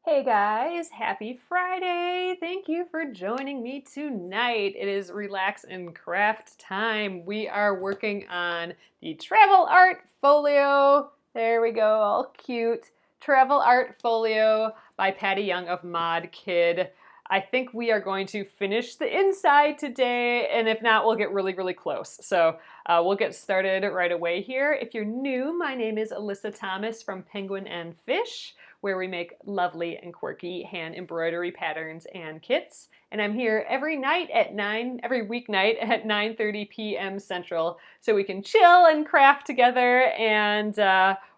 Hey guys, happy Friday! Thank you for joining me tonight. It is relax and craft time. We are working on the Travel Art Folio. There we go, all cute. Travel Art Folio by Patty Young of Modkid. I think we are going to finish the inside today, and if not, we'll get really close. So we'll get started right away here. If you're new, my name is Alyssa Thomas from Penguin and Fish, where we make lovely and quirky hand embroidery patterns and kits. And I'm here every weeknight at 9:30 p.m. Central, so we can chill and craft together and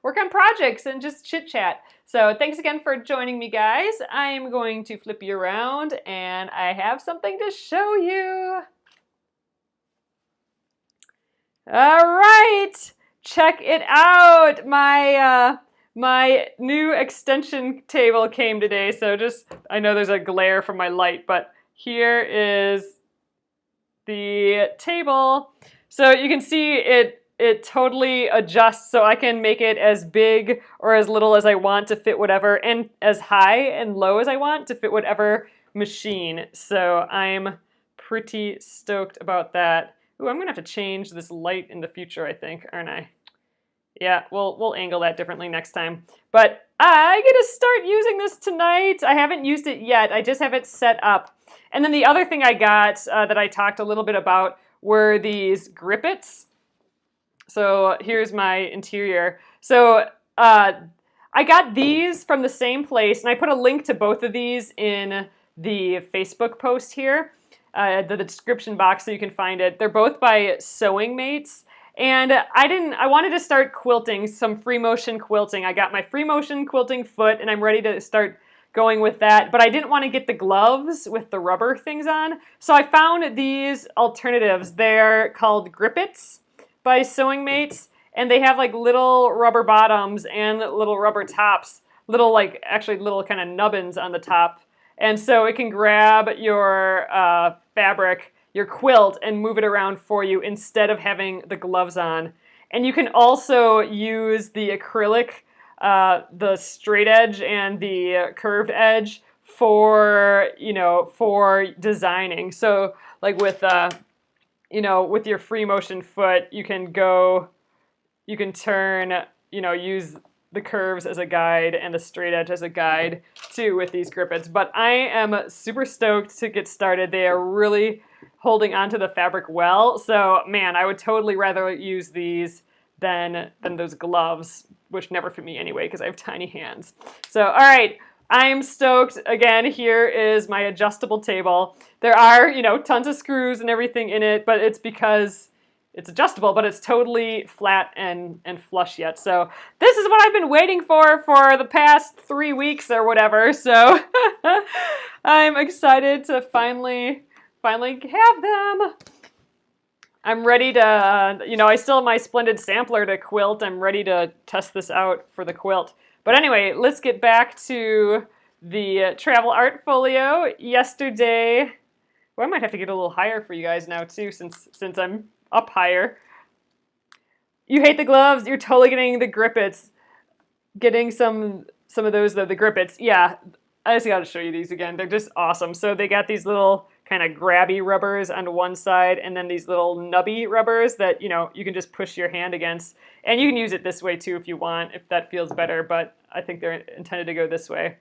work on projects and just chit chat. So thanks again for joining me, guys. I'm going to flip you around and I have something to show you. All right, check it out. My new extension table came today, so I know there's a glare from my light, but here is the table. So you can see it totally adjusts, so I can make it as big or as little as I want to fit whatever, and as high and low as I want to fit whatever machine. So I'm pretty stoked about that. Ooh, I'm gonna have to change this light in the future, I think, aren't I? Yeah, we'll angle that differently next time. But I get to start using this tonight. I haven't used it yet. I just have it set up. And then the other thing I got that I talked a little bit about were these grippets. So here's my interior. So I got these from the same place, and I put a link to both of these in the Facebook post here, the description box, so you can find it. They're both by Sewing Mates. And I wanted to start quilting, some free motion quilting. I got my free motion quilting foot, and I'm ready to start going with that. But I didn't want to get the gloves with the rubber things on. So I found these alternatives. They're called Grippets by Sewing Mates. And they have like little rubber bottoms and little rubber tops. Little kind of nubbins on the top. And so it can grab your fabric, your quilt, and move it around for you instead of having the gloves on. And you can also use the acrylic, the straight edge and the curved edge for designing. So like with your free motion foot, you can turn, use the curves as a guide and the straight edge as a guide too with these grippets. But I am super stoked to get started. They are really holding onto the fabric well. So man, I would totally rather use these than those gloves, which never fit me anyway because I have tiny hands. So all right, I'm stoked. Again, here is my adjustable table. There are, tons of screws and everything in it, but it's because it's adjustable, but it's totally flat and flush yet. So this is what I've been waiting for the past 3 weeks or whatever. So I'm excited to finally have them. I'm ready to, I still have my splendid sampler to quilt. I'm ready to test this out for the quilt. But anyway, let's get back to the Travel Art Folio. Yesterday, well, I might have to get a little higher for you guys now too, since I'm up higher. You hate the gloves, you're totally getting the grippets. Getting some of those though, the grippets. Yeah, I just gotta show you these again. They're just awesome. So they got these little kind of grabby rubbers on one side, and then these little nubby rubbers that you can just push your hand against. And you can use it this way too if you want, if that feels better, but I think they're intended to go this way.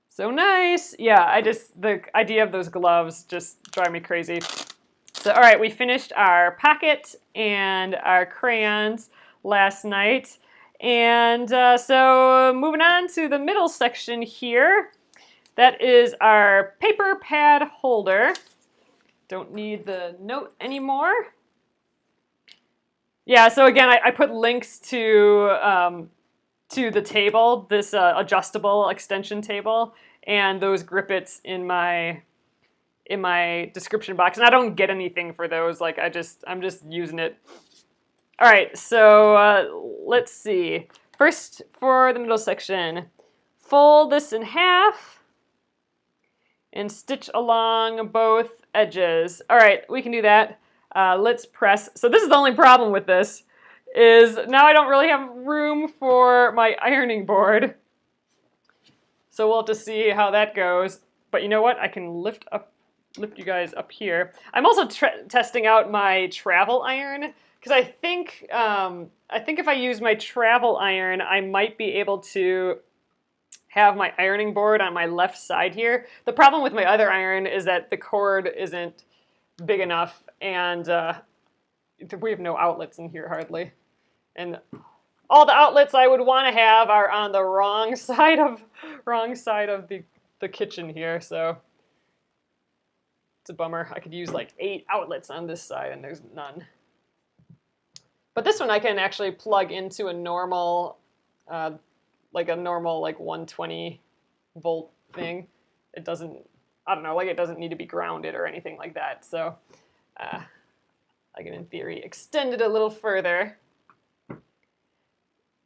So nice. Yeah, the idea of those gloves just drive me crazy. So all right, we finished our pocket and our crayons last night. And so moving on to the middle section here. That is our paper pad holder. Don't need the note anymore. Yeah, so again, I put links to the table, this adjustable extension table, and those grippets in my description box. And I don't get anything for those. Like I'm just using it. All right, so let's see. First, for the middle section, fold this in half and stitch along both edges. All right, we can do that. Let's press. So this is the only problem with this, is now I don't really have room for my ironing board. So we'll have to see how that goes. But you know what? I can lift you guys up here. I'm also testing out my travel iron because I think if I use my travel iron, I might be able to have my ironing board on my left side here. The problem with my other iron is that the cord isn't big enough, and we have no outlets in here hardly. And all the outlets I would want to have are on the wrong side of the kitchen here, so it's a bummer. I could use like 8 outlets on this side, and there's none. But this one I can actually plug into a normal, like 120 volt thing. It doesn't, I don't know, like it doesn't need to be grounded or anything like that. So I can, in theory, extend it a little further.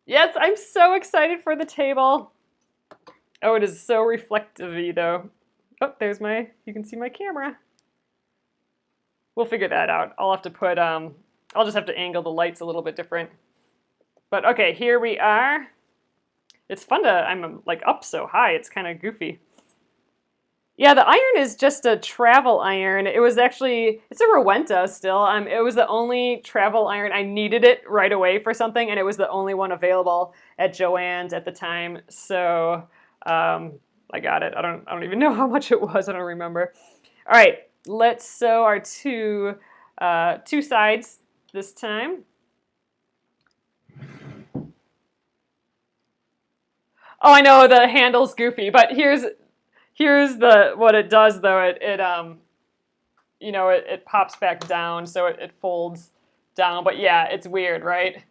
Yes, I'm so excited for the table. Oh, it is so reflective-y though. Oh, there's you can see my camera. We'll figure that out. I'll have to put, I'll just have to angle the lights a little bit different. But okay, here we are. It's fun to, I'm like up so high, it's kind of goofy. Yeah, the iron is just a travel iron. It was actually, it's a Rowenta still. It was the only travel iron. I needed it right away for something, and it was the only one available at Joann's at the time. So I got it. I don't even know how much it was. I don't remember. All right, let's sew our two sides this time. Oh, I know the handle's goofy, but here's what it does though. It pops back down, so it folds down. But yeah, it's weird, right?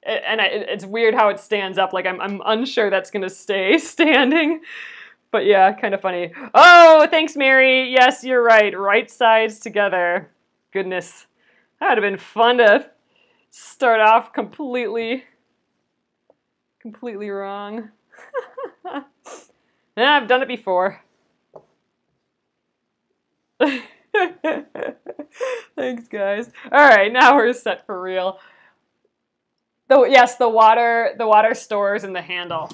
It's weird how it stands up. Like I'm unsure that's gonna stay standing. But yeah, kind of funny. Oh, thanks, Mary. Yes, you're right. Right sides together. Goodness, that would have been fun to start off completely wrong. Yeah, I've done it before. Thanks, guys. All right, now we're set for real. Though, yes, the water stores in the handle.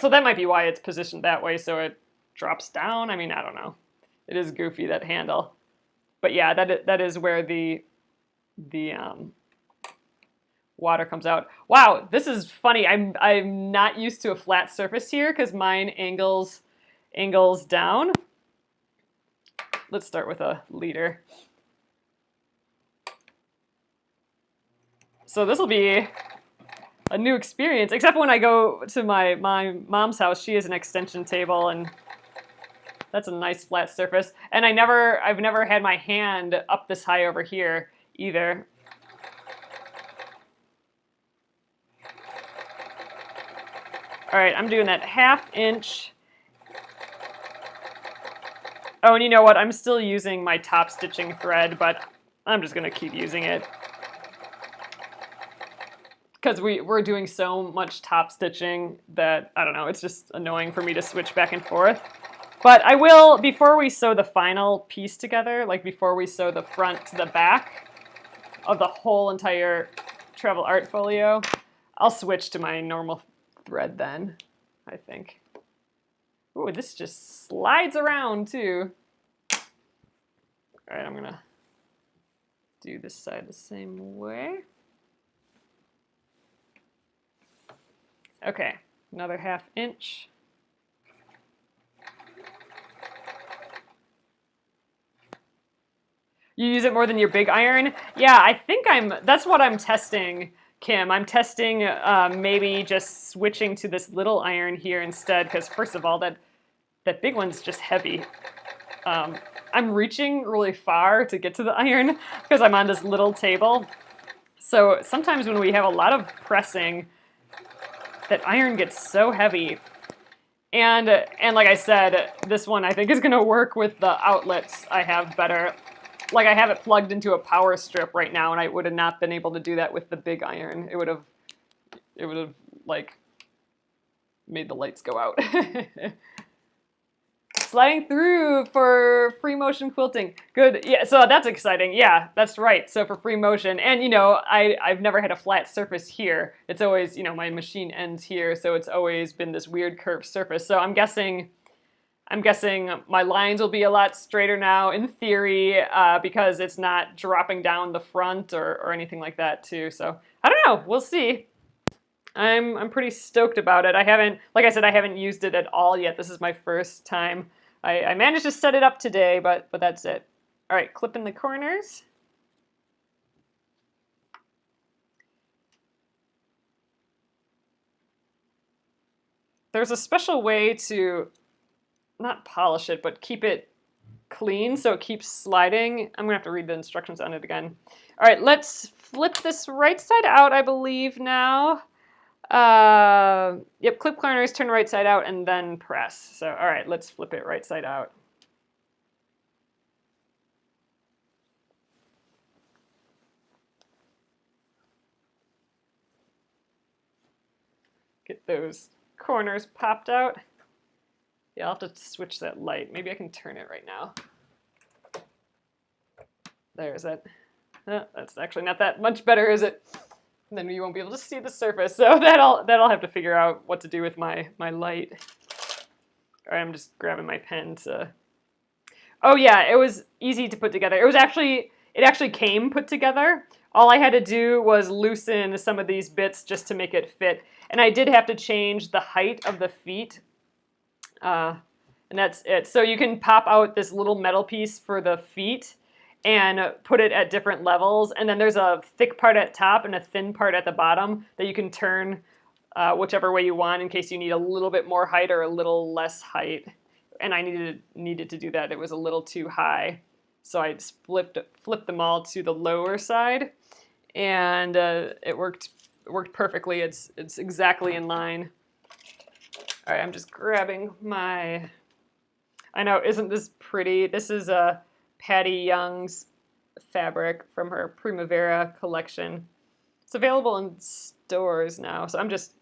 So that might be why it's positioned that way, so it drops down. I mean, I don't know. It is goofy, that handle. But yeah, that is where the water comes out. Wow, this is funny. I'm not used to a flat surface here because mine angles down. Let's start with a liter. So this will be a new experience, except when I go to my mom's house. She has an extension table, and that's a nice flat surface. And I've never had my hand up this high over here either. All right, I'm doing that 1/2 inch. Oh, and you know what? I'm still using my top stitching thread, but I'm just gonna keep using it because we're doing so much top stitching that, I don't know, it's just annoying for me to switch back and forth. But I will, before we sew the final piece together, like before we sew the front to the back of the whole entire Travel Art Folio, I'll switch to my normal thread then, I think. Ooh, this just slides around too. All right, I'm gonna do this side the same way. Okay, another 1/2 inch. You use it more than your big iron? Yeah, I think that's what I'm testing, Kim. I'm testing maybe just switching to this little iron here instead, because first of all, that big one's just heavy. I'm reaching really far to get to the iron because I'm on this little table. So sometimes when we have a lot of pressing, that iron gets so heavy. And like I said, this one I think is gonna work with the outlets I have better. Like I have it plugged into a power strip right now, and I would have not been able to do that with the big iron. It would have like made the lights go out. sliding through for free motion quilting. Good. Yeah, so that's exciting. Yeah, that's right. So for free motion, and you know, I've never had a flat surface here. It's always, you know, my machine ends here, so it's always been this weird curved surface. So I'm guessing my lines will be a lot straighter now in theory, because it's not dropping down the front or anything like that too. So I don't know. We'll see. I'm pretty stoked about it. I haven't, like I said, I haven't used it at all yet. This is my first time. I managed to set it up today, but that's it. All right, clip in the corners. There's a special way to not polish it, but keep it clean so it keeps sliding. I'm gonna have to read the instructions on it again. All right, let's flip this right side out, I believe now. Yep, clip corners, turn right side out, and then press. So, all right, let's flip it right side out. Get those corners popped out. Yeah, I'll have to switch that light. Maybe I can turn it right now. There's it. Oh, that's actually not that much better, is it? And then you won't be able to see the surface. So that'll have to figure out what to do with my light. All right, I'm just grabbing my pen to... Oh yeah, it was easy to put together. It actually came put together. All I had to do was loosen some of these bits just to make it fit. And I did have to change the height of the feet. And that's it. So you can pop out this little metal piece for the feet and put it at different levels. And then there's a thick part at top and a thin part at the bottom that you can turn whichever way you want in case you need a little bit more height or a little less height. And I needed to do that. It was a little too high. So I flipped them all to the lower side, and it worked perfectly. It's exactly in line. All right, I'm just grabbing my... I know, isn't this pretty? This is a Patty Young's fabric from her Primavera collection. It's available in stores now, so I'm just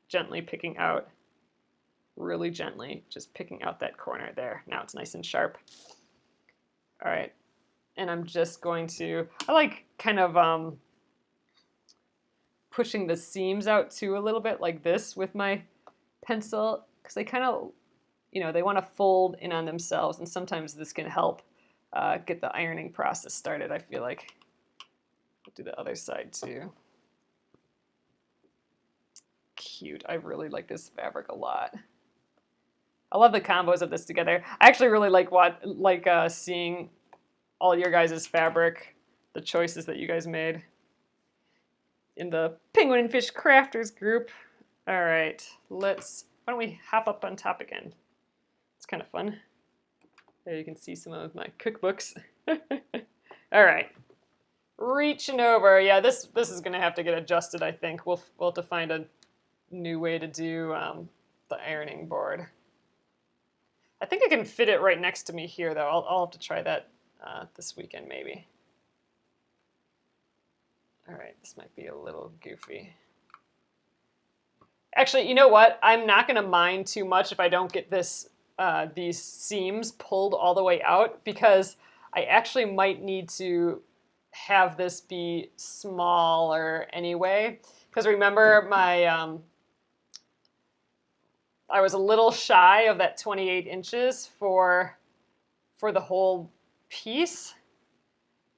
gently picking out, really gently, just picking out that corner there. Now it's nice and sharp. All right, and I'm just going to, I like kind of pushing the seams out too a little bit like this with my pencil, because they kind of, you know, they want to fold in on themselves, and sometimes this can help get the ironing process started, I feel like. I'll do the other side too. Cute. I really like this fabric a lot. I love the combos of this together. I actually really like seeing all your guys' fabric, the choices that you guys made in the Penguin and Fish Crafters group. All right, why don't we hop up on top again? It's kind of fun. There you can see some of my cookbooks. All right, reaching over. Yeah, this is gonna have to get adjusted, I think. We'll have to find a new way to do the ironing board. I think I can fit it right next to me here, though. I'll have to try that this weekend, maybe. All right, this might be a little goofy. Actually, you know what? I'm not going to mind too much if I don't get these seams pulled all the way out, because I actually might need to have this be smaller anyway. Because remember, I was a little shy of that 28 inches for the whole piece.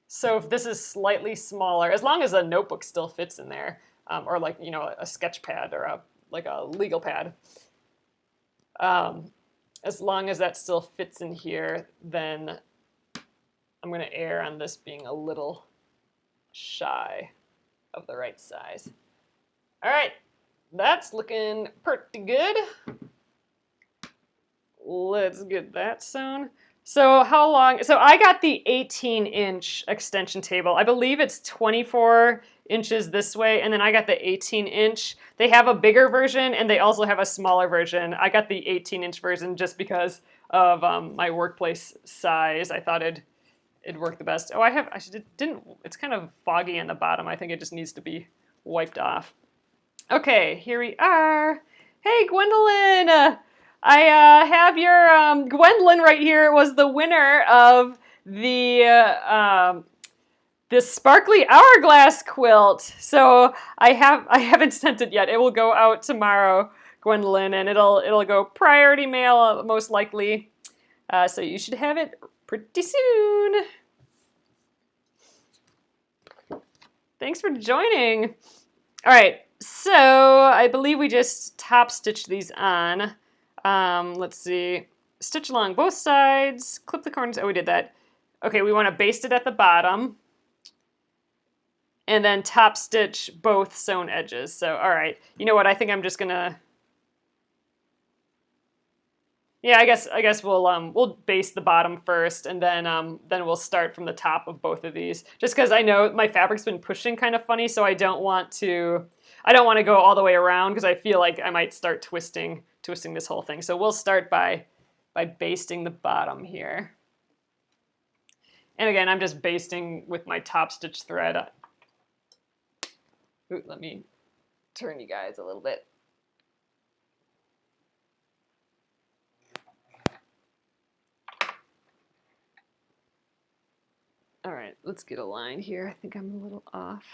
So if this is slightly smaller, as long as a notebook still fits in there, or like, you know, a sketch pad or like a legal pad, as long as that still fits in here, then I'm going to err on this being a little shy of the right size. All right, that's looking pretty good. Let's get that sewn. So how long? So I got the 18-inch extension table. I believe it's 24 inches this way, and then I got the 18-inch. They have a bigger version, and they also have a smaller version. I got the 18-inch version just because of my workplace size. I thought it'd work the best. Oh, it's kind of foggy on the bottom. I think it just needs to be wiped off. Okay, here we are. Hey, Gwendolyn! I have your Gwendolyn right here was the winner of the this sparkly hourglass quilt. So I haven't sent it yet. It will go out tomorrow, Gwendolyn, and it'll go priority mail most likely. So you should have it pretty soon. Thanks for joining. All right, so I believe we just top stitched these on. Let's see. Stitch along both sides, clip the corners. Oh, we did that. Okay, we want to baste it at the bottom. And then top stitch both sewn edges. So, all right. You know what? I think I'm just gonna. Yeah, I guess we'll baste the bottom first, and then we'll start from the top of both of these. Just because I know my fabric's been pushing kind of funny, so I don't want to go all the way around because I feel like I might start twisting this whole thing. So we'll start by basting the bottom here. And again, I'm just basting with my top stitch thread. Ooh, let me turn you guys a little bit. All right, let's get a line here. I think I'm a little off.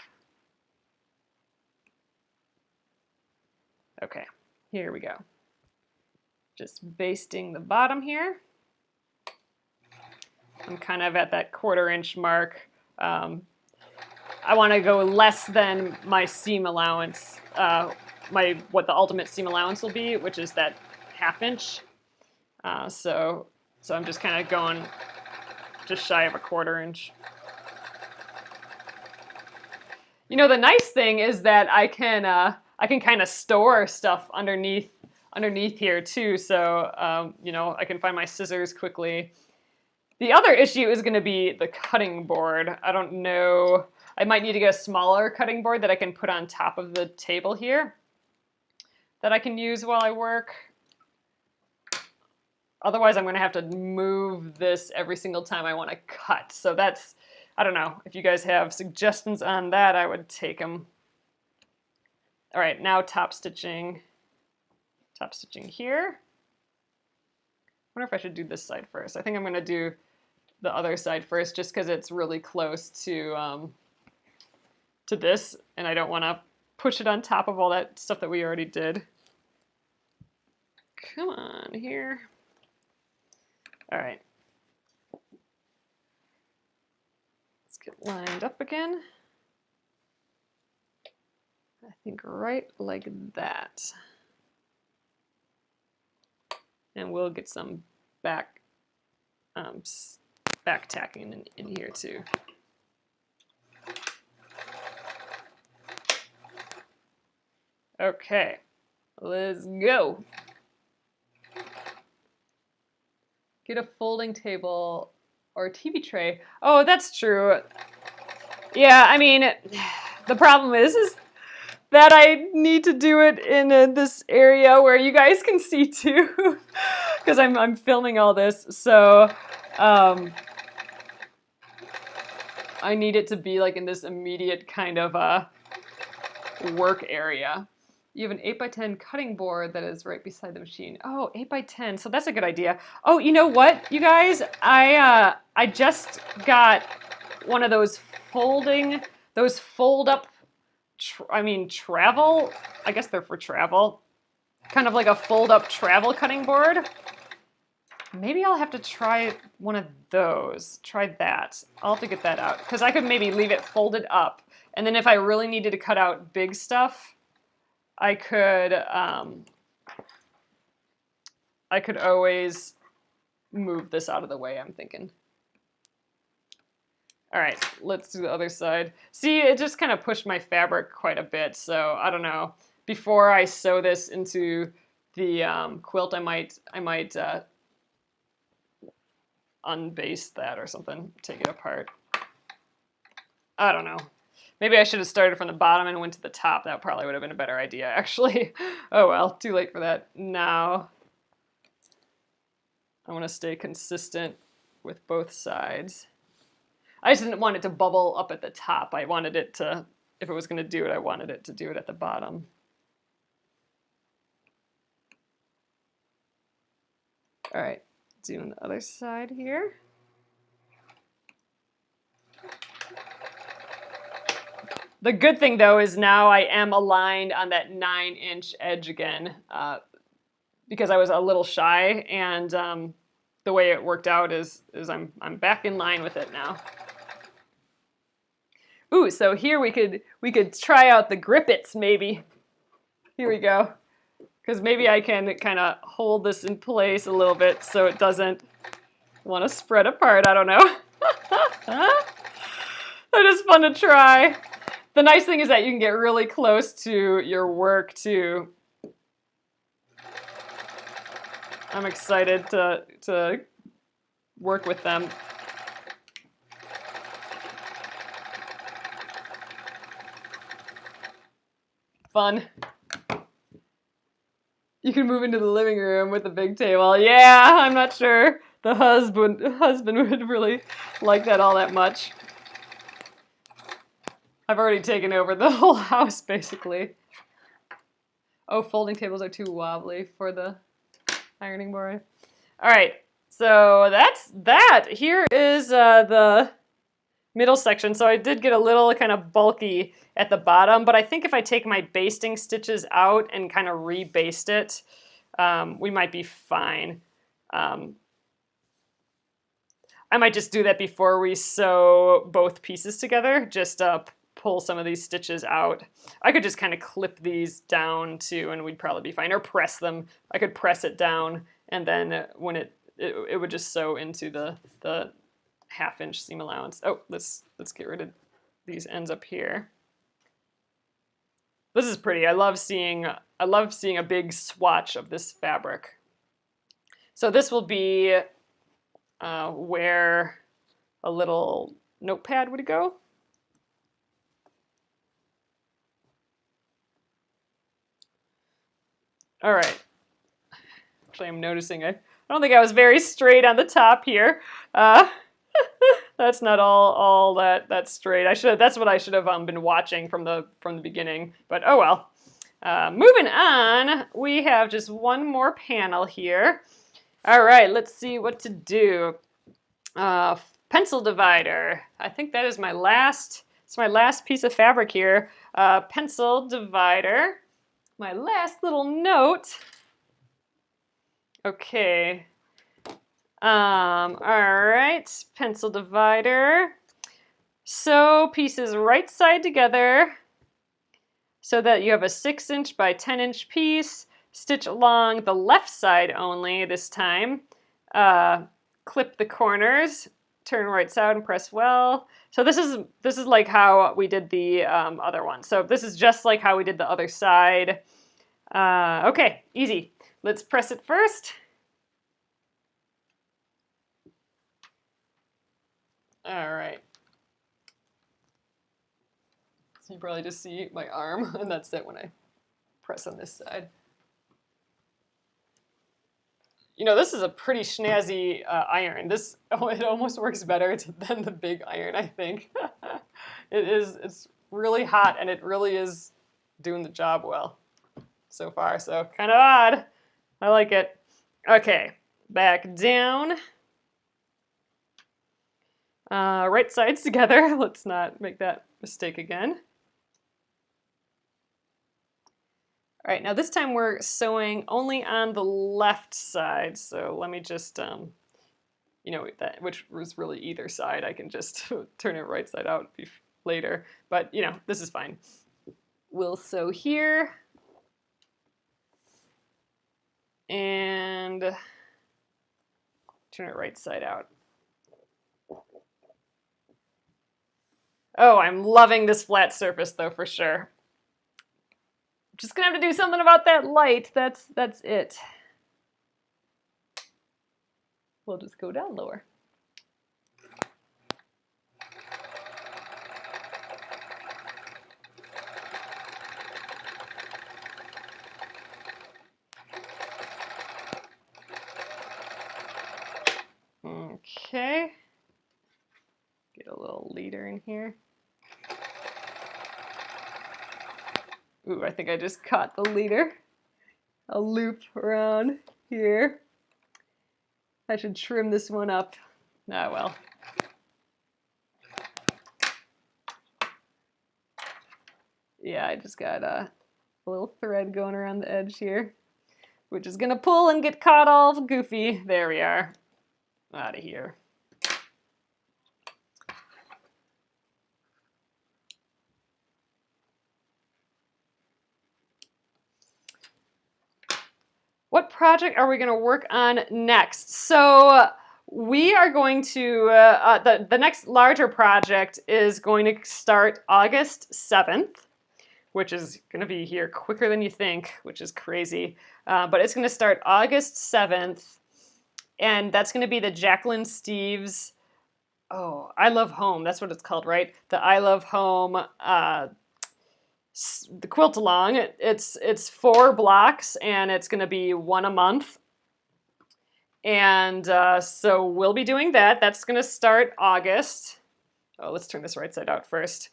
Okay, here we go. Just basting the bottom here. I'm kind of at that 1/4 inch mark. I want to go less than my seam allowance, what the ultimate seam allowance will be, which is that 1/2 inch. So I'm just kind of going just shy of a 1/4 inch. You know, the nice thing is that I can kind of store stuff underneath here too. So you know, I can find my scissors quickly. The other issue is going to be the cutting board. I don't know. I might need to get a smaller cutting board that I can put on top of the table here that I can use while I work. Otherwise, I'm going to have to move this every single time I want to cut. So that's, I don't know. If you guys have suggestions on that, I would take them. All right, now top stitching here. I wonder if I should do this side first. I think I'm going to do the other side first just because it's really close to this, and I don't want to push it on top of all that stuff that we already did. Come on here. All right. Let's get lined up again. I think right like that. And we'll get some back tacking in here too. Okay, let's go. Get a folding table or a TV tray. Oh, that's true. Yeah, I mean, the problem is that I need to do it in this area where you guys can see too, because I'm filming all this. So I need it to be like in this immediate kind of work area. You have an 8x10 cutting board that is right beside the machine. Oh, 8x10, so that's a good idea. Oh, you know what, you guys? I just got one of those fold up, travel, I guess they're for travel. Kind of like a fold up travel cutting board. Maybe I'll have to try one of those. Try that. I'll have to get that out because I could maybe leave it folded up. And then if I really needed to cut out big stuff, I could always move this out of the way, I'm thinking. All right, let's do the other side. See, it just kind of pushed my fabric quite a bit, so I don't know. Before I sew this into the quilt, I might unbaste that or something, take it apart. I don't know. Maybe I should have started from the bottom and went to the top. That probably would have been a better idea, actually. Oh well, too late for that now. I want to stay consistent with both sides. I just didn't want it to bubble up at the top. I wanted it to, if it was going to do it, I wanted it to do it at the bottom. All right, doing the other side here. The good thing though is now I am aligned on that 9-inch edge again because I was a little shy, and the way it worked out is I'm back in line with it now. Ooh, so here we could try out the grippets maybe. Here we go. Because maybe I can kind of hold this in place a little bit so it doesn't want to spread apart. I don't know. They're just fun to try. The nice thing is that you can get really close to your work too. I'm excited to work with them. Fun. You can move into the living room with the big table. Yeah, I'm not sure the husband would really like that all that much. I've already taken over the whole house, basically. Oh, folding tables are too wobbly for the ironing board. All right, so that's that. Here is the middle section. So I did get a little kind of bulky at the bottom, but I think if I take my basting stitches out and kind of rebaste it, we might be fine. I might just do that before we sew both pieces together, just pull some of these stitches out. I could just kind of clip these down too, and we'd probably be fine, or press them. I could press it down, and then when it would just sew into the 1/2-inch seam allowance. Oh, let's get rid of these ends up here. This is pretty. I love seeing a big swatch of this fabric. So this will be where a little notepad would go. All right. Actually, I'm noticing I don't think I was very straight on the top here. That's not all that straight. That's what I should have been watching from the beginning. But oh well. Moving on, we have just one more panel here. All right, let's see what to do. Pencil divider. I think that is my last. It's my last piece of fabric here. Pencil divider. My last little note. Okay. All right, pencil divider. Sew pieces right side together so that you have a 6-inch by 10-inch piece. Stitch along the left side only this time. Clip the corners. Turn right side and press well. So this is like how we did the other one. So this is just like how we did the other side. Okay, easy. Let's press it first. All right. So you probably just see my arm, and that's it when I press on this side. You know, this is a pretty snazzy iron. It almost works better than the big iron, I think. It's really hot, and it really is doing the job well so far. So kind of odd. I like it. Okay, back down. Right sides together. Let's not make that mistake again. All right, now this time we're sewing only on the left side. So let me just, you know, which was really either side. I can just turn it right side out later. But, you know, this is fine. We'll sew here. And turn it right side out. Oh, I'm loving this flat surface though, for sure. Just gonna have to do something about that light. That's it. We'll just go down lower. Okay. Get a little leader in here. Ooh, I think I just caught the leader. I'll loop around here. I should trim this one up. Ah, well. Yeah, I just got a little thread going around the edge here, which is gonna pull and get caught all goofy. There we are. Out of here. What project are we going to work on next? So we are going to, the next larger project is going to start August 7th, which is going to be here quicker than you think, which is crazy. But it's going to start August 7th, and that's going to be the Jacqueline Steves, oh, I Love Home, that's what it's called, right? The I Love Home the quilt along. It's 4 blocks, and it's going to be 1 a month. And so we'll be doing that. That's going to start August. Oh, let's turn this right side out first.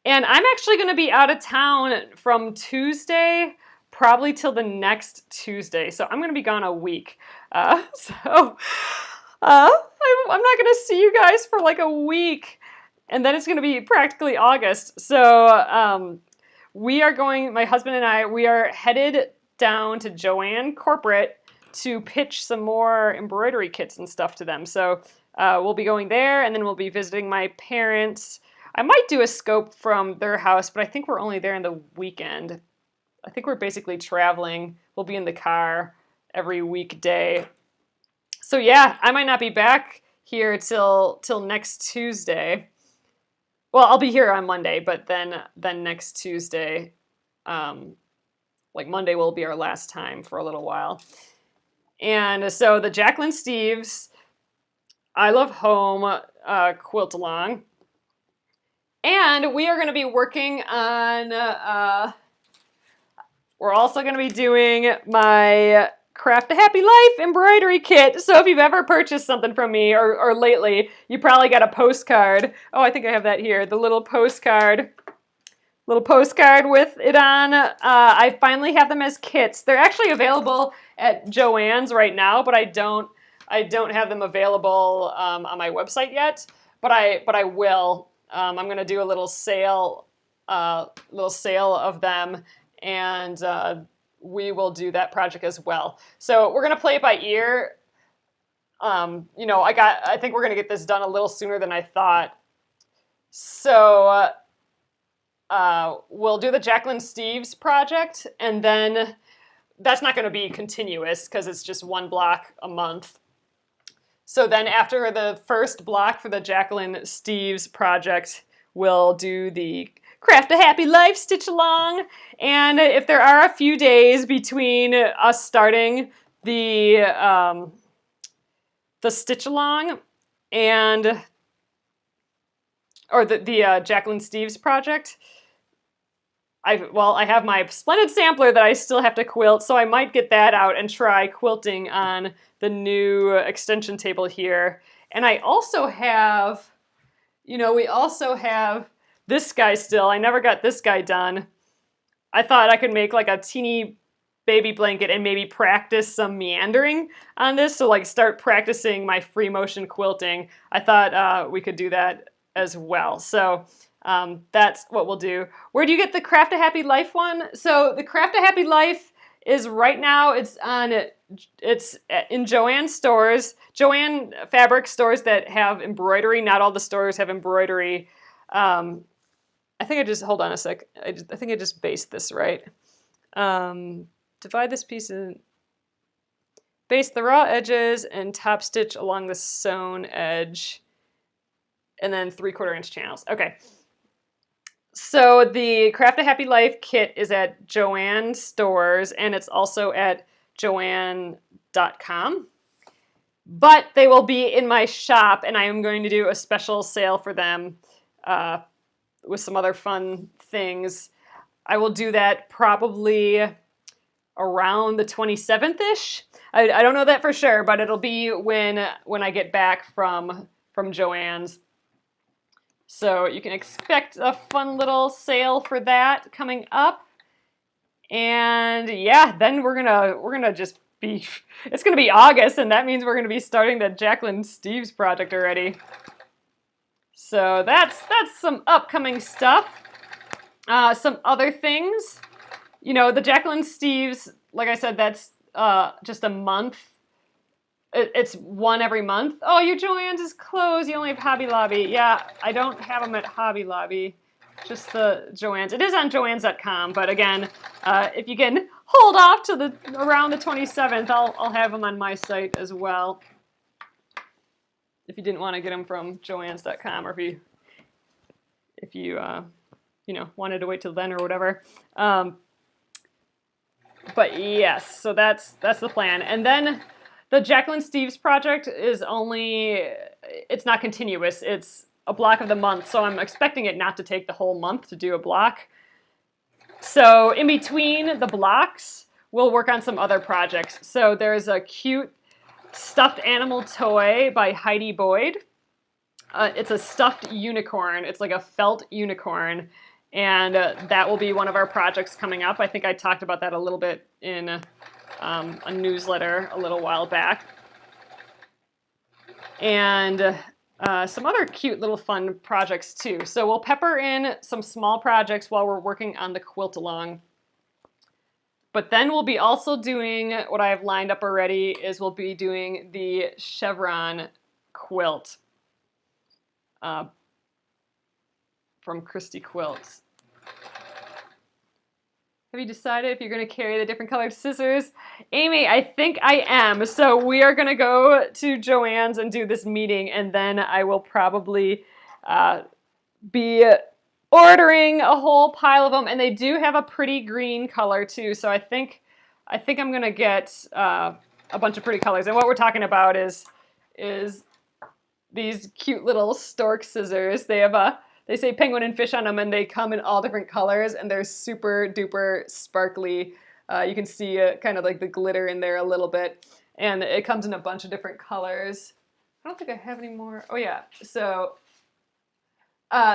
And I'm actually going to be out of town from Tuesday, probably till the next Tuesday. So I'm going to be gone a week. I'm not going to see you guys for like a week. And then it's going to be practically August. So we are going, my husband and I, we are headed down to Joann Corporate to pitch some more embroidery kits and stuff to them. So we'll be going there, and then we'll be visiting my parents. I might do a scope from their house, but I think we're only there in the weekend. I think we're basically traveling. We'll be in the car every weekday. So yeah, I might not be back here till next Tuesday. Well, I'll be here on Monday, but then next Tuesday, like Monday will be our last time for a little while. And so the Jacqueline Steves I Love Home quilt along. And we are going to be working on, we're also going to be doing my Craft a Happy Life embroidery kit. So if you've ever purchased something from me or lately, you probably got a postcard. Oh, I think I have that here. The little postcard with it on. I finally have them as kits. They're actually available at Joann's right now, but I don't have them available on my website yet. But I will. I'm gonna do a little sale of them, and we will do that project as well. So we're gonna play it by ear. You know, I think we're gonna get this done a little sooner than I thought. So we'll do the Jacqueline Steves project, and then that's not gonna be continuous because it's just 1 block a month. So then after the first block for the Jacqueline Steves project, we'll do the Craft a Happy Life stitch along. And if there are a few days between us starting the stitch along and or the Jacqueline Steves project, I have my splendid sampler that I still have to quilt, so I might get that out and try quilting on the new extension table here. And I also have, we also have this guy still. I never got this guy done. I thought I could make like a teeny baby blanket and maybe practice some meandering on this. So like start practicing my free motion quilting. I thought we could do that as well. So that's what we'll do. Where do you get the Craft a Happy Life one? So the Craft a Happy Life is right now, it's in Joann stores, Joann fabric stores that have embroidery. Not all the stores have embroidery. I think I just, hold on a sec. I think I just based this right. Divide this piece in, baste the raw edges and top stitch along the sewn edge, and then 3/4 inch channels. Okay. So the Craft a Happy Life kit is at Joann stores, and it's also at joann.com. But they will be in my shop, and I am going to do a special sale for them with some other fun things. I will do that probably around the 27th-ish. I don't know that for sure, but it'll be when I get back from Joann's. So you can expect a fun little sale for that coming up. And yeah, then we're gonna just it's going to be August, and that means we're going to be starting the Jacqueline Steves project already. So that's some upcoming stuff. Some other things, you know, the Jacqueline Steves, like I said, that's just a month. It's one every month. Oh, your Joann's is closed. You only have Hobby Lobby. Yeah, I don't have them at Hobby Lobby. Just the Joann's. It is on joanns.com, but again, if you can hold off to around the 27th, I'll have them on my site as well. If you didn't want to get them from joanns.com, or if you you know, wanted to wait till then or whatever. But yes, so that's the plan. And then the Jacqueline Steves project is it's not continuous. It's a block of the month, so I'm expecting it not to take the whole month to do a block. So in between the blocks, we'll work on some other projects. So there's a cute stuffed animal toy by Heidi Boyd. It's a stuffed unicorn. It's like a felt unicorn. And that will be one of our projects coming up. I think I talked about that a little bit in a newsletter a little while back. And some other cute little fun projects too. So we'll pepper in some small projects while we're working on the quilt along. But then we'll be also doing, what I have lined up already, is we'll be doing the chevron quilt from Christy Quilts. Have you decided if you're going to carry the different colored scissors? Amy, I think I am. So we are going to go to Joann's and do this meeting, and then I will probably be ordering a whole pile of them. And they do have a pretty green color too. So I think I'm going to get a bunch of pretty colors. And what we're talking about is these cute little stork scissors. They say penguin and fish on them, and they come in all different colors, and they're super duper sparkly. You can see kind of like the glitter in there a little bit, and it comes in a bunch of different colors. I don't think I have any more. Oh yeah, so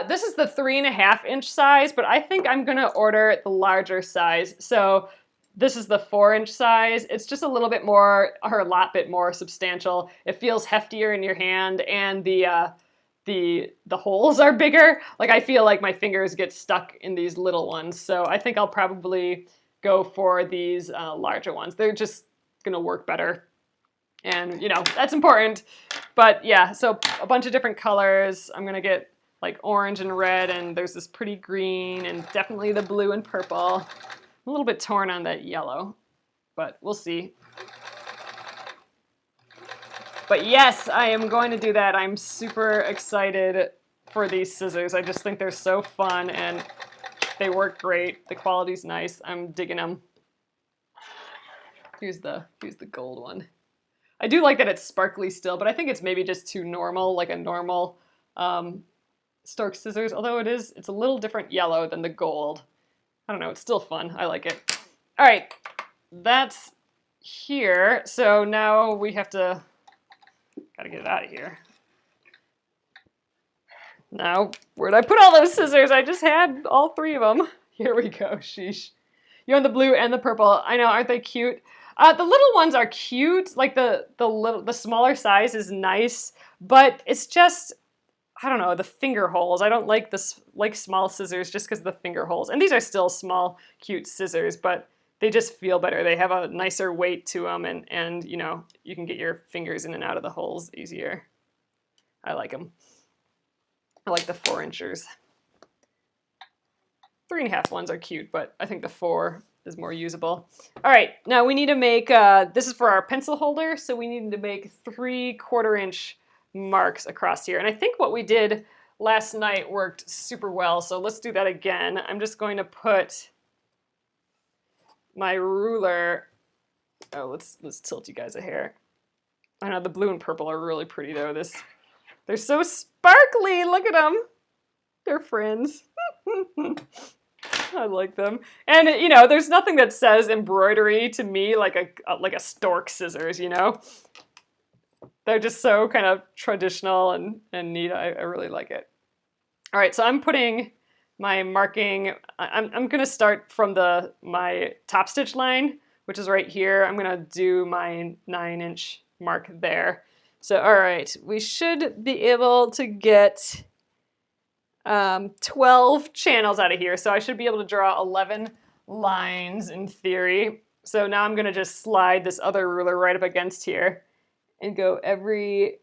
this is the 3.5 inch size, but I think I'm gonna order the larger size. So this is the 4-inch size. It's just a little bit more, or a lot bit more substantial. It feels heftier in your hand, and the holes are bigger. Like, I feel like my fingers get stuck in these little ones. So I think I'll probably go for these larger ones. They're just gonna work better. And you know, that's important. But yeah, so a bunch of different colors. I'm gonna get like orange and red, and there's this pretty green, and definitely the blue and purple. I'm a little bit torn on that yellow, but we'll see. But yes, I am going to do that. I'm super excited for these scissors. I just think they're so fun, and they work great. The quality's nice. I'm digging them. Here's the gold one. I do like that it's sparkly still, but I think it's maybe just too normal, like a normal stork scissors. Although it's a little different yellow than the gold. I don't know, it's still fun. I like it. All right, that's here. So now we have to, gotta get it out of here. Now, where'd I put all those scissors? I just had all 3 of them. Here we go, sheesh. You want the blue and the purple. I know, aren't they cute? The little ones are cute. Like the smaller size is nice, but it's just, I don't know, the finger holes. I don't like small scissors just because of the finger holes. And these are still small, cute scissors, but they just feel better. They have a nicer weight to them, and you know, you can get your fingers in and out of the holes easier. I like them. I like the 4-inchers. 3.5 ones are cute, but I think the 4 is more usable. All right, now we need to make, this is for our pencil holder, so we need to make 3/4 inch marks across here. And I think what we did last night worked super well, so let's do that again. I'm just going to put my ruler, oh, let's tilt you guys a hair. I know the blue and purple are really pretty though. They're so sparkly, look at them. They're friends. I like them. And you know, there's nothing that says embroidery to me like a stork scissors, you know? They're just so kind of traditional and neat. I really like it. All right, so I'm putting my marking, I'm gonna start from my top stitch line, which is right here, I'm gonna do my 9-inch mark there. So, all right, we should be able to get 12 channels out of here. So I should be able to draw 11 lines in theory. So now I'm gonna just slide this other ruler right up against here and go every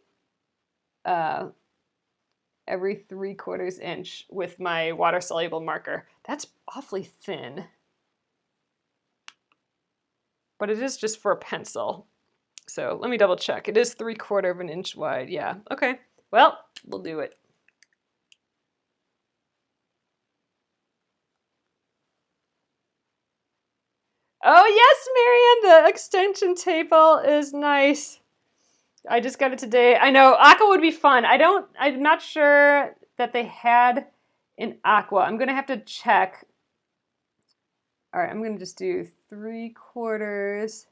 3/4 inch with my water-soluble marker. That's awfully thin, but it is just for a pencil. So let me double check. It is 3/4 inch wide. Yeah, okay. Well, we'll do it. Oh yes, Marianne, the extension table is nice. I just got it today. I know aqua would be fun. I'm not sure that they had an aqua. I'm gonna have to check. All right, I'm gonna just do 3/4.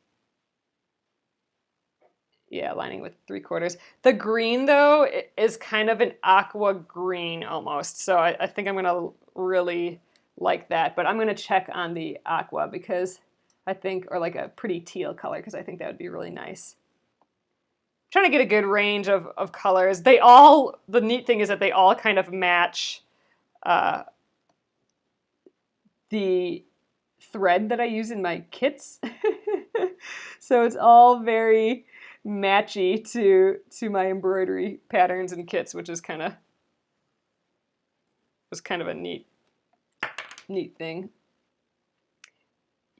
Yeah, lining with 3/4. The green though is kind of an aqua green almost. So I think I'm gonna really like that. But I'm gonna check on the aqua because I think, or like a pretty teal color, because I think that would be really nice. I'm trying to get a good range of colors. The neat thing is that they all kind of match the thread that I use in my kits. So it's all very matchy to my embroidery patterns and kits, which is kind of a neat thing.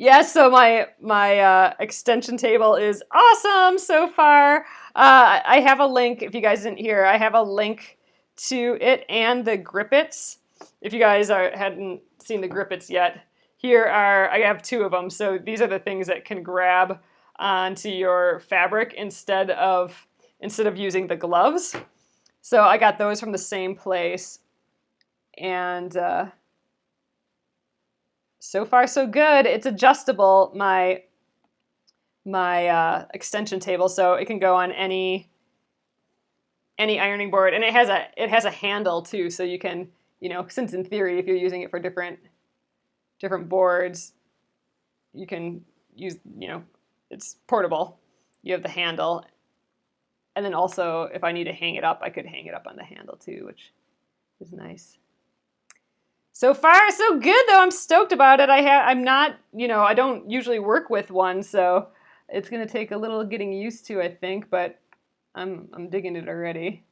Yes, so my extension table is awesome so far. I have a link, if you guys didn't hear, I have a link to it and the grippets. If you guys hadn't seen the grippets yet, I have 2 of them. So these are the things that can grab onto your fabric instead of using the gloves. So I got those from the same place, and so far so good. It's adjustable, my extension table, so it can go on any ironing board, and it has a handle too, so you can, since in theory if you're using it for different boards, you can use, it's portable. You have the handle, and then also if I need to hang it up, I could hang it up on the handle too, which is nice. So far, so good, though. I'm stoked about it. I'm not, I don't usually work with one, so it's going to take a little getting used to, I think, but I'm digging it already.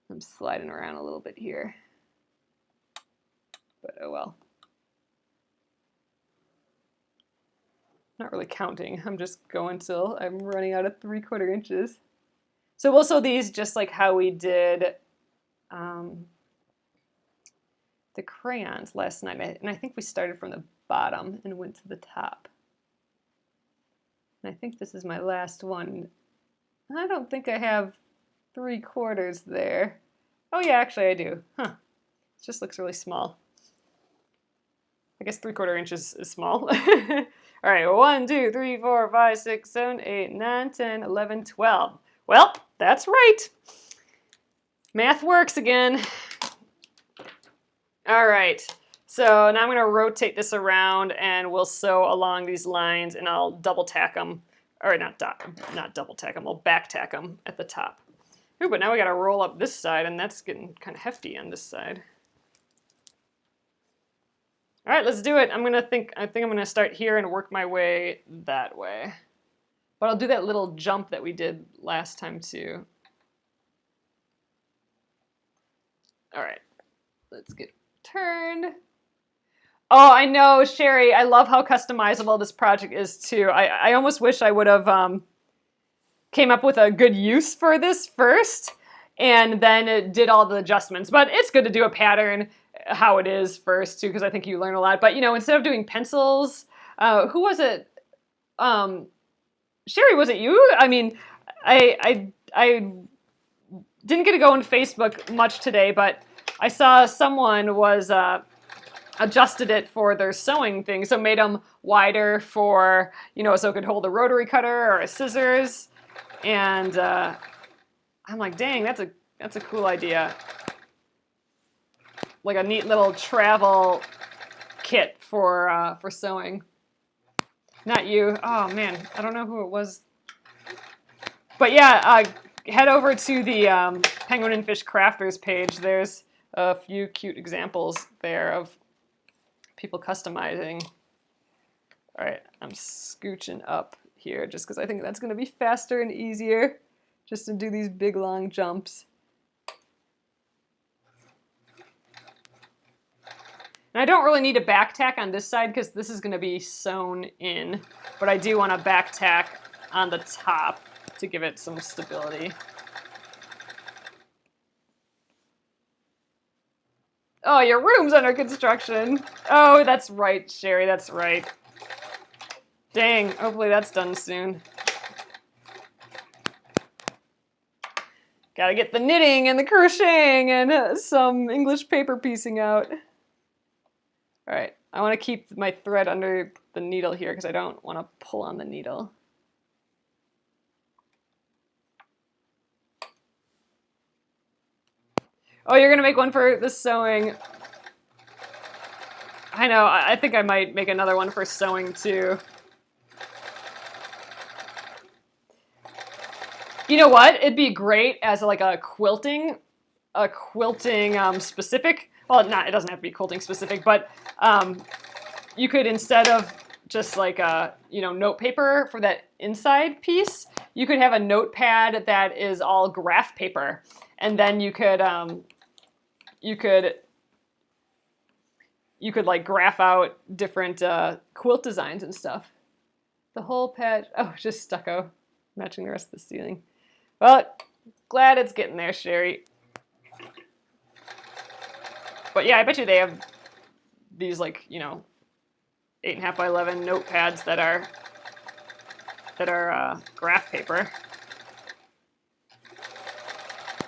I'm sliding around a little bit here, but oh well. Not really counting. I'm just going till I'm running out of 3/4 inches. So we'll sew these just like how we did the crayons last night, and I think we started from the bottom and went to the top. And I think this is my last one. I don't think I have 3/4 there. Oh yeah, actually I do. Huh. It just looks really small. I guess 3/4 inches is small. All right, 1, 2, 3, 4, 5, 6, 7, 8, 9, 10, 11, 12. Well, that's right. Math works again. All right, so now I'm going to rotate this around and we'll sew along these lines, and I'll double tack them, or not double tack them, I'll back tack them at the top. Ooh, but now we got to roll up this side, and that's getting kind of hefty on this side. All right, let's do it. I think I'm going to start here and work my way that way. But I'll do that little jump that we did last time too. All right, let's get turned. Oh, I know, Sherry. I love how customizable this project is too. I almost wish I would have came up with a good use for this first, and then it did all the adjustments. But it's good to do a pattern how it is first too, because I think you learn a lot. But instead of doing pencils, who was it? Sherry, was it you? I mean, I didn't get to go on Facebook much today, but I saw someone was adjusted it for their sewing thing, so made them wider for, so it could hold a rotary cutter or a scissors. And I'm like, dang, that's a cool idea. Like a neat little travel kit for sewing. Not you. Oh man, I don't know who it was. But yeah, head over to the Penguin and Fish Crafters page. There's a few cute examples there of people customizing. All right, I'm scooching up here just because I think that's going to be faster and easier just to do these big long jumps. And I don't really need a back tack on this side because this is going to be sewn in, but I do want a back tack on the top to give it some stability. Oh, your room's under construction. Oh, that's right, Sherry, that's right. Dang, hopefully that's done soon. Gotta get the knitting and the crocheting and some English paper piecing out. All right, I want to keep my thread under the needle here because I don't want to pull on the needle. Oh, you're gonna make one for the sewing. I know, I think I might make another one for sewing too. You know what? It'd be great as like a quilting specific. Well, it doesn't have to be quilting specific, but you could, instead of just like a note paper for that inside piece, you could have a notepad that is all graph paper, and then you could like graph out different quilt designs and stuff. The whole pad, oh, just stucco, matching the rest of the ceiling. Well, glad it's getting there, Sherry. But yeah, I bet you they have these like 8.5 by 11 notepads that are graph paper.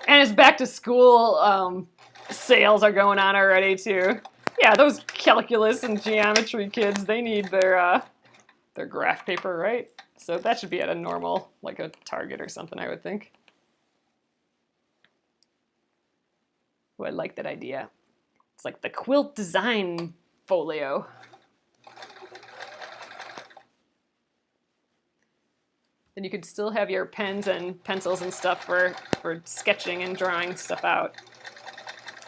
And it's back to school sales are going on already too. Yeah, those calculus and geometry kids, they need their graph paper, right? So that should be at a normal, like a Target or something, I would think. Oh, I like that idea. It's like the quilt design folio. Then you could still have your pens and pencils and stuff for sketching and drawing stuff out.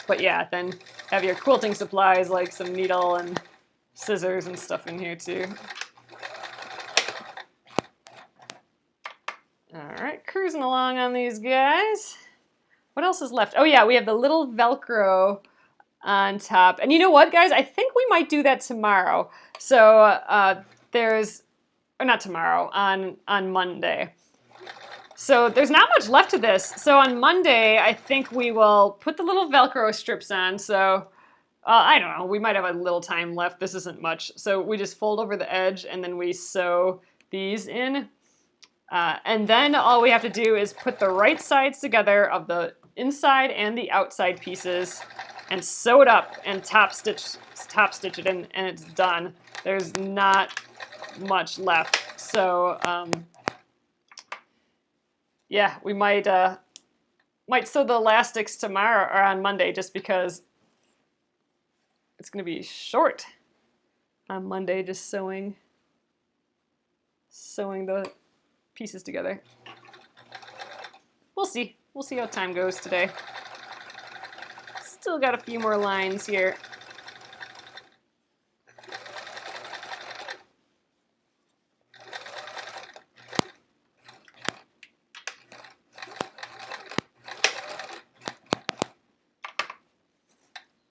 But yeah, then have your quilting supplies like some needle and scissors and stuff in here too. All right, cruising along on these guys. What else is left? Oh yeah, we have the little Velcro on top. And you know what, guys? I think we might do that tomorrow. So or not tomorrow, on Monday. So there's not much left to this. So on Monday, I think we will put the little Velcro strips on. So I don't know, we might have a little time left. This isn't much. So we just fold over the edge and then we sew these in. And then all we have to do is put the right sides together of the inside and the outside pieces and sew it up and top stitch it in, and it's done. There's not much left. So yeah, we might sew the elastics tomorrow or on Monday just because it's going to be short on Monday, just sewing the pieces together. We'll see. We'll see how time goes today. Still got a few more lines here.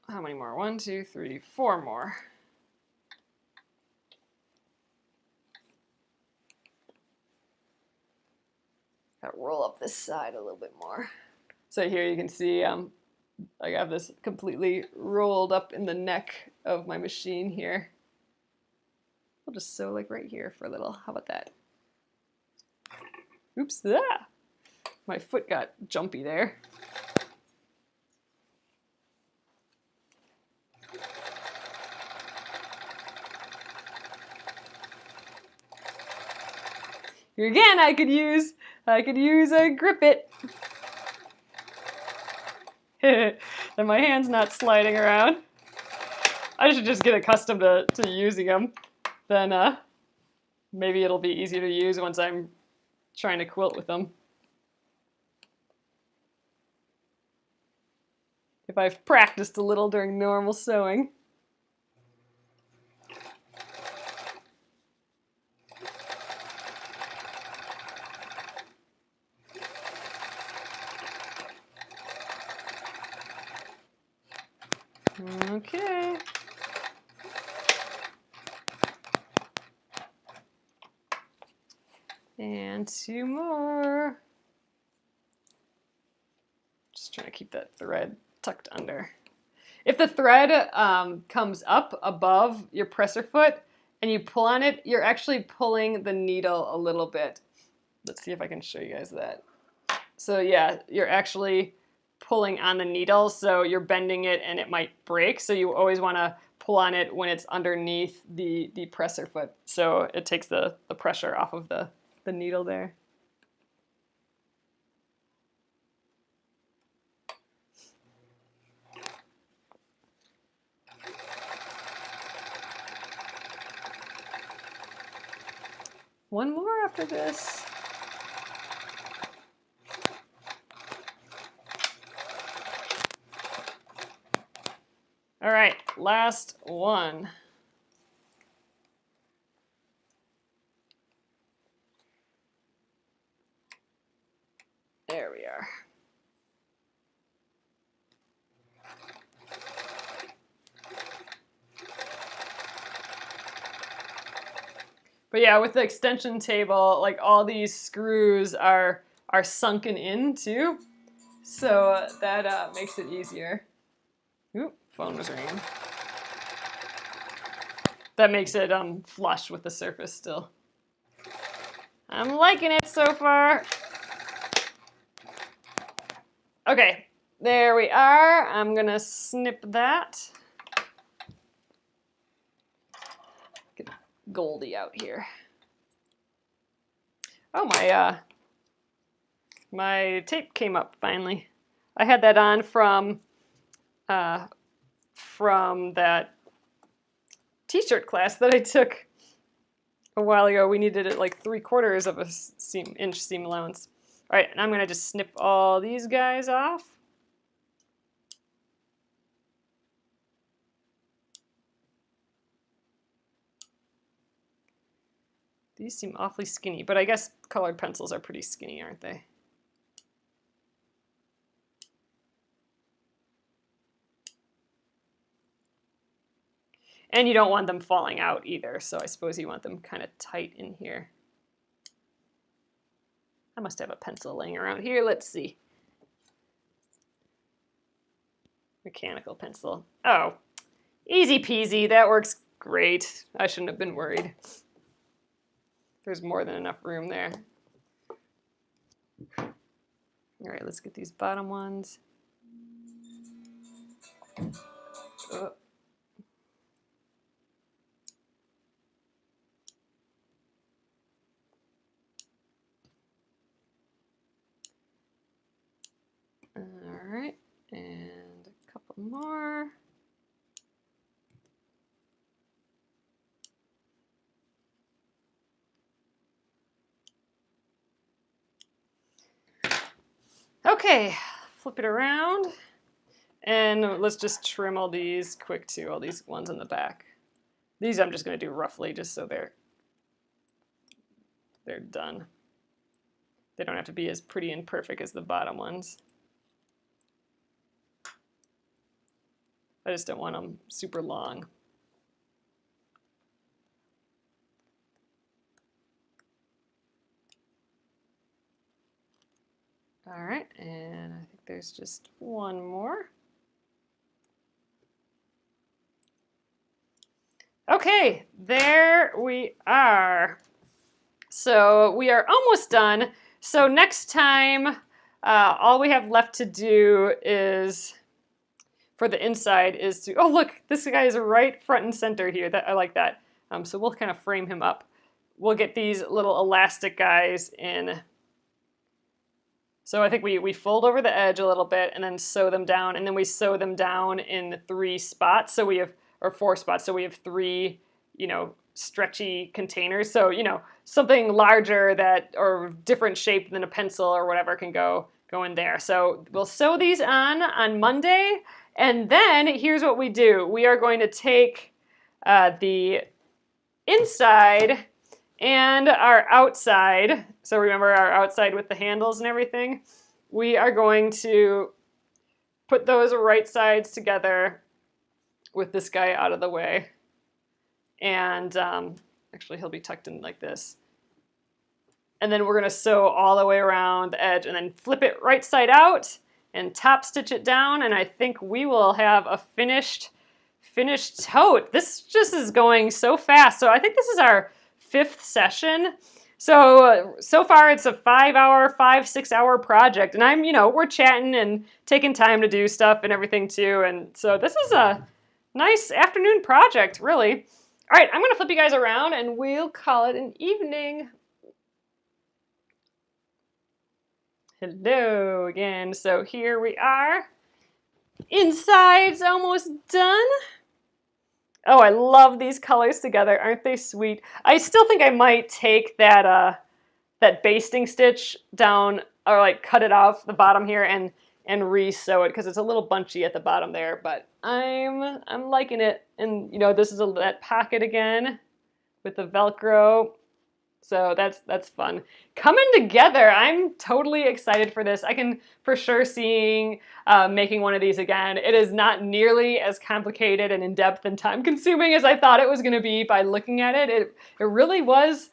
How many more? 1, 2, 3, 4 more. Gotta roll up this side a little bit more. So here you can see I have this completely rolled up in the neck of my machine here. I'll just sew like right here for a little. How about that? Oops, ah! My foot got jumpy there. Here again, I could use a grip it. Then my hand's not sliding around. I should just get accustomed to using them. Then Maybe it'll be easier to use once I'm trying to quilt with them. If I've practiced a little during normal sewing. Okay. And 2 more. Just trying to keep that thread tucked under. If the thread comes up above your presser foot and you pull on it, you're actually pulling the needle a little bit. Let's see if I can show you guys that. So yeah, you're actually pulling on the needle, so you're bending it and it might break. So you always want to pull on it when it's underneath the presser foot, so it takes the pressure off of the needle there. One more after this. All right, last one. There we are. But yeah, with the extension table, like all these screws are sunken in too, so that makes it easier. Oop, phone was ringing. That makes it flush with the surface still. I'm liking it so far. Okay, there we are. I'm gonna snip that. Get Goldie out here. Oh, my tape came up finally. I had that on from that t-shirt class that I took a while ago. We needed it like 3/4 of a inch seam allowance. All right, and I'm gonna just snip all these guys off. These seem awfully skinny, but I guess colored pencils are pretty skinny, aren't they? And you don't want them falling out either, so I suppose you want them kind of tight in here. I must have a pencil laying around here. Let's see. Mechanical pencil. Oh, easy peasy. That works great. I shouldn't have been worried. There's more than enough room there. All right, let's get these bottom ones. Oh. All right, and a couple more. Okay, flip it around, and let's just trim all these quick too, all these ones in the back. These I'm just going to do roughly just so they're done. They don't have to be as pretty and perfect as the bottom ones. I just don't want them super long. All right, and I think there's just one more. Okay, there we are. So we are almost done. So next time, all we have left to do is, for the inside, is to, oh look, this guy is right front and center here. That I like that. So we'll kind of frame him up. We'll get these little elastic guys in. So I think we fold over the edge a little bit and then sew them down, and then we sew them down in 3 spots. So we have, or 4 spots. So we have 3, you know, stretchy containers. So, you know, something larger that or different shape than a pencil or whatever can go in there. So we'll sew these on Monday, and then here's what we do. We are going to take the inside and our outside. So remember our outside with the handles and everything. We are going to put those right sides together with this guy out of the way. And actually he'll be tucked in like this. And then we're going to sew all the way around the edge and then flip it right side out and top stitch it down. And I think we will have a finished tote. This just is going so fast. So I think this is our 5th session. So far it's a 6 hour project. And we're chatting and taking time to do stuff and everything too. And so this is a nice afternoon project, really. All right, I'm going to flip you guys around and we'll call it an evening. Hello again. So here we are. Inside's almost done. Oh, I love these colors together. Aren't they sweet? I still think I might take that basting stitch down, or like cut it off the bottom here and re-sew it because it's a little bunchy at the bottom there. But I'm liking it. And this is that pocket again with the Velcro. So that's fun. Coming together, I'm totally excited for this. I can for sure see making one of these again. It is not nearly as complicated and in-depth and time-consuming as I thought it was going to be by looking at it. It really was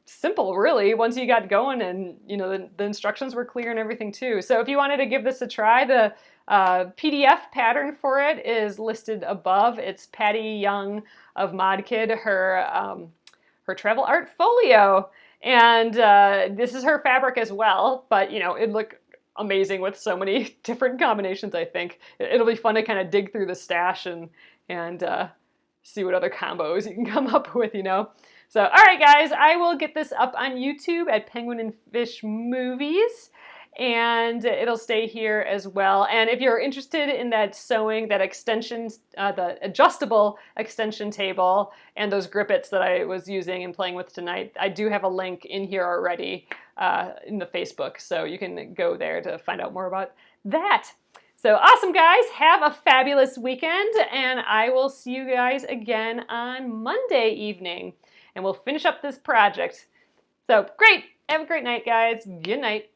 simple, really, once you got going, and the instructions were clear and everything too. So if you wanted to give this a try, the PDF pattern for it is listed above. It's Patty Young of Modkid, her Travel Art Folio, and this is her fabric as well, but it'd look amazing with so many different combinations. I think it'll be fun to kind of dig through the stash and see what other combos you can come up with, So, all right, guys, I will get this up on YouTube at Penguin and Fish Movies, and it'll stay here as well. And if you're interested in that sewing, that extension, the adjustable extension table, and those grippets that I was using and playing with tonight, I do have a link in here already in the Facebook, so you can go there to find out more about that. So awesome, guys. Have a fabulous weekend, and I will see you guys again on Monday evening, and we'll finish up this project. So great. Have a great night, guys. Good night.